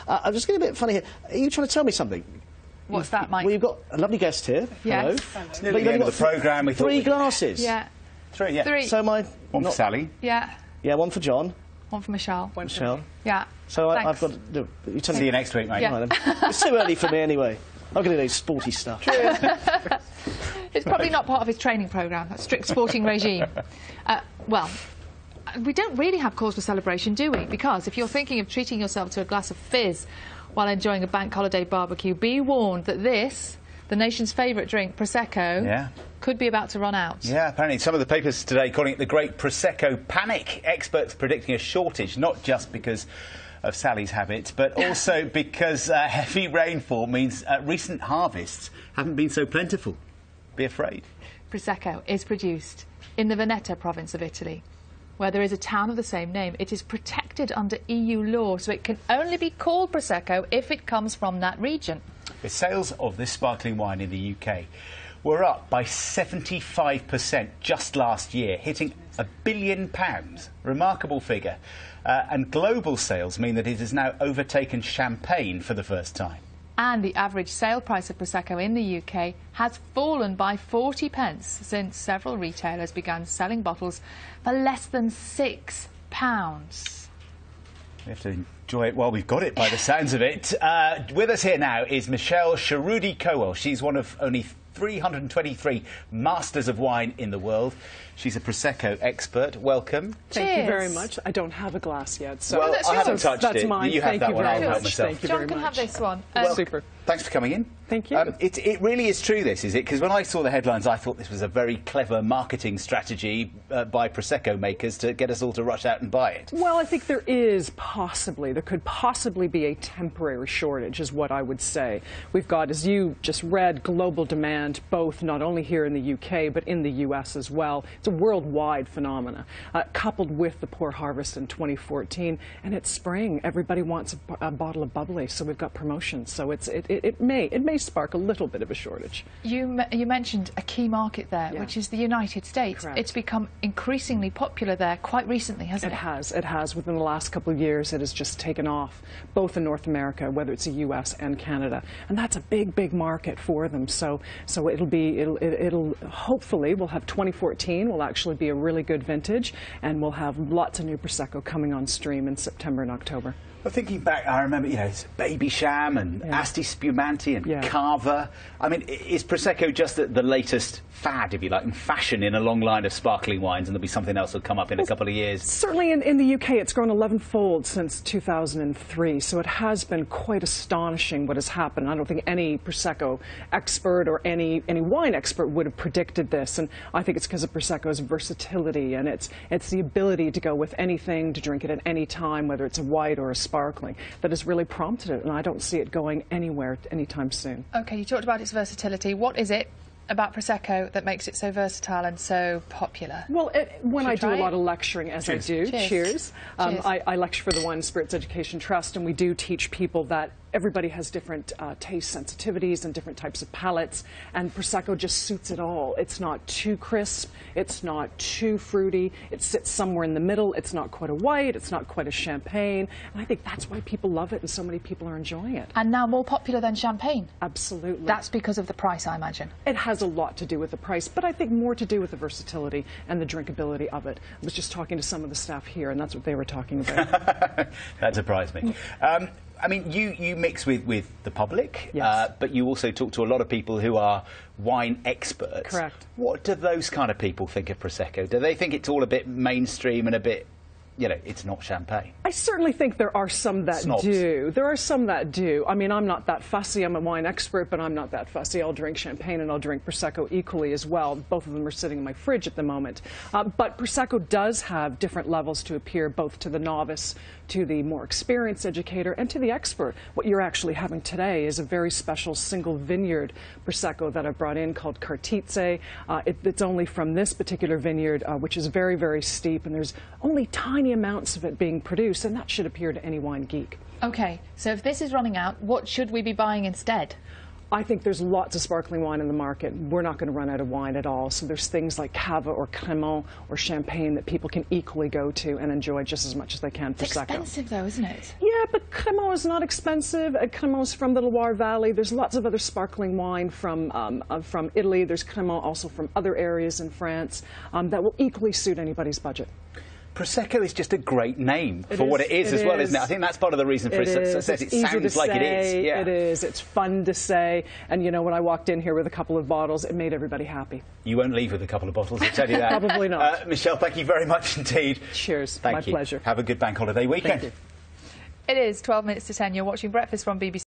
I'm just getting a bit funny here. Are you trying to tell me something? What's that, Mike? Well, you've got a lovely guest here. Yes. Hello. It's nearly the end of the programme. We thought three glasses. Yeah. Three, yeah. Three. So my... One for Sally. Yeah. Yeah, one for John. One for Michelle. One for Michelle. Yeah. So I've Thanks. got... You tell See you next week, mate. Yeah. Right, it's too early for me anyway. I'm going to do sporty stuff. It's probably not part of his training programme, that strict sporting regime. Well, we don't really have cause for celebration, do we? Because if you're thinking of treating yourself to a glass of fizz while enjoying a bank holiday barbecue, be warned that this, the nation's favourite drink, Prosecco, could be about to run out. Yeah, apparently some of the papers today calling it the Great Prosecco Panic. Experts predicting a shortage, not just because of Sally's habits, but also because heavy rainfall means recent harvests haven't been so plentiful. Be afraid. Prosecco is produced in the Veneto province of Italy, where there is a town of the same name. It is protected under EU law, so it can only be called Prosecco if it comes from that region. The sales of this sparkling wine in the UK were up by 75% just last year, hitting £1 billion. Remarkable figure. And global sales mean that it has now overtaken champagne for the first time. And the average sale price of Prosecco in the UK has fallen by 40p since several retailers began selling bottles for less than £6. We have to enjoy it while we've got it, by the sounds of it. With us here now is Michelle Cherutti-Kowal. She's one of only 323 masters of wine in the world. She's a Prosecco expert. Welcome. Thank you very much. I don't have a glass yet, so well, I haven't touched it. That's mine. You have that one. I'll help myself. Thank you John very can much. have this one. Well, super. Thanks for coming in. Thank you. It really is true, this, is it? Because when I saw the headlines, I thought this was a very clever marketing strategy by Prosecco makers to get us all to rush out and buy it. Well, I think there could possibly be a temporary shortage, is what I would say. We've got, as you just read, global demand, both not only here in the UK, but in the US as well. It's a worldwide phenomena, coupled with the poor harvest in 2014. And it's spring. Everybody wants a bottle of bubbly, so we've got promotions. So it may spark a little bit of a shortage. You mentioned a key market there, which is the United States. Correct. It's become increasingly popular there quite recently, hasn't it? It has. Within the last couple of years, it has just taken off, both in North America, whether it's the US and Canada. And that's a big market for them. So it'll hopefully, we'll have 2014 will actually be a really good vintage, and we'll have lots of new Prosecco coming on stream in September and October. Well, thinking back, I remember, it's Baby Sham and Asti Spumante and Carver. I mean, is Prosecco just the latest fad, if you like, in fashion in a long line of sparkling wines, and there'll be something else that'll come up in a couple of years? Certainly in the UK, it's grown 11-fold since 2003, so it has been quite astonishing what has happened. I don't think any Prosecco expert or any wine expert would have predicted this, and I think it's because of Prosecco's versatility, and it's the ability to go with anything, to drink it at any time, whether it's a white or a sparkling, that has really prompted it, and I don't see it going anywhere anytime soon. OK, you talked about its versatility. What is it about Prosecco that makes it so versatile and so popular? Well, when I do a lot of lecturing, as I do, cheers. I lecture for the Wine and Spirits Education Trust, and we do teach people that everybody has different taste sensitivities and different types of palates, and Prosecco just suits it all. It's not too crisp, it's not too fruity, it sits somewhere in the middle, it's not quite a white, it's not quite a champagne, and I think that's why people love it and so many people are enjoying it. And now more popular than champagne? Absolutely. That's because of the price, I imagine. It has a lot to do with the price, but I think more to do with the versatility and the drinkability of it. I was just talking to some of the staff here, and that's what they were talking about. That surprised me. I mean, you mix with the public, but you also talk to a lot of people who are wine experts. Correct. What do those kind of people think of Prosecco? Do they think it's all a bit mainstream and a bit, it's not champagne? I certainly think there are some that do. There are some that do. I mean, I'm not that fussy. I'm a wine expert, but I'm not that fussy. I'll drink champagne and I'll drink Prosecco equally as well. Both of them are sitting in my fridge at the moment. But Prosecco does have different levels to appeal both to the novice, to the more experienced educator, and to the expert. What you're actually having today is a very special single vineyard Prosecco that I've brought in called Cartizze. It's only from this particular vineyard, which is very steep, and there's only tiny amounts of it being produced, and that should appeal to any wine geek. OK, so if this is running out, what should we be buying instead? I think there's lots of sparkling wine in the market. We're not going to run out of wine at all. So there's things like Cava or Cremant or Champagne that people can equally go to and enjoy just as much as they can Prosecco. It's expensive though, isn't it? Yeah, but Cremant is not expensive. Cremant is from the Loire Valley. There's lots of other sparkling wine from Italy. There's Cremant also from other areas in France that will equally suit anybody's budget. Prosecco is just a great name for what it is as well, isn't it? I think that's part of the reason for its success. It sounds like it is. Yeah. It is. It's fun to say. And, you know, when I walked in here with a couple of bottles, it made everybody happy. You won't leave with a couple of bottles, I'll tell you that. Probably not. Michelle, thank you very much indeed. Cheers. Thank you. My pleasure. Have a good bank holiday weekend. Thank you. It is 12 minutes to 10. You're watching Breakfast from BBC.